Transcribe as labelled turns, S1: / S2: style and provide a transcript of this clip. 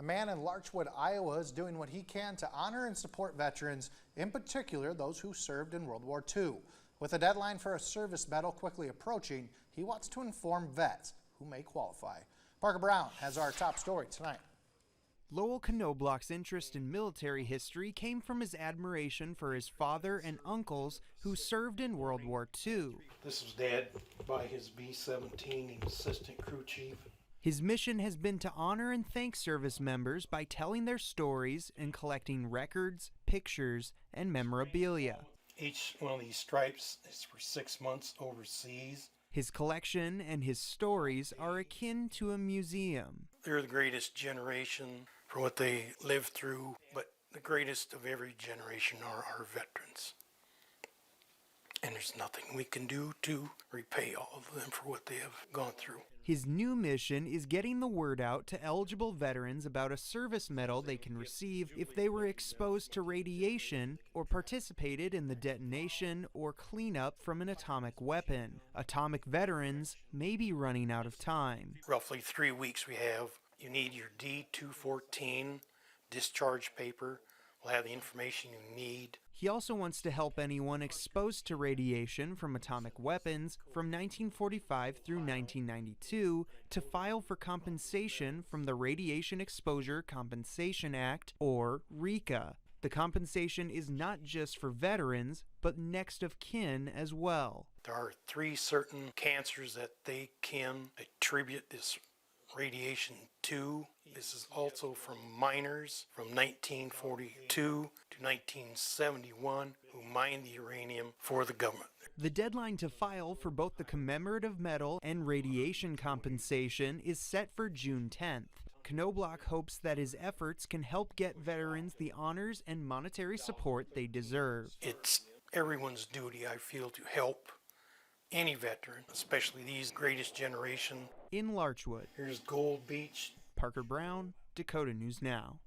S1: A man in Larchwood, Iowa is doing what he can to honor and support veterans, in particular those who served in World War II. With a deadline for a service medal quickly approaching, he wants to inform vets who may qualify. Parker Brown has our top story tonight.
S2: Lowell Knobloch's interest in military history came from his admiration for his father and uncles who served in World War II.
S3: This was Dad by his B-17, he was assistant crew chief.
S2: His mission has been to honor and thank service members by telling their stories and collecting records, pictures, and memorabilia.
S3: Each one of these stripes is for 6 months overseas.
S2: His collection and his stories are akin to a museum.
S3: They're the greatest generation for what they lived through, but the greatest of every generation are our veterans. And there's nothing we can do to repay all of them for what they have gone through.
S2: His new mission is getting the word out to eligible veterans about a service medal they can receive if they were exposed to radiation or participated in the detonation or cleanup from an atomic weapon. Atomic veterans may be running out of time.
S3: Roughly 3 weeks we have. You need your D-214 discharge paper. We'll have the information you need.
S2: He also wants to help anyone exposed to radiation from atomic weapons from 1945 through 1992 to file for compensation from the Radiation Exposure Compensation Act, or RECA. The compensation is not just for veterans, but next of kin as well.
S3: There are 3 certain cancers that they can attribute this radiation to. This is also from miners from 1942 to 1971 who mined the uranium for the government.
S2: The deadline to file for both the commemorative medal and radiation compensation is set for June 10th. Knobloch hopes that his efforts can help get veterans the honors and monetary support they deserve.
S3: It's everyone's duty, I feel, to help any veteran, especially these greatest generation.
S2: In Larchwood,
S3: Here's Gold Beach.
S2: Parker Brown, Dakota News Now.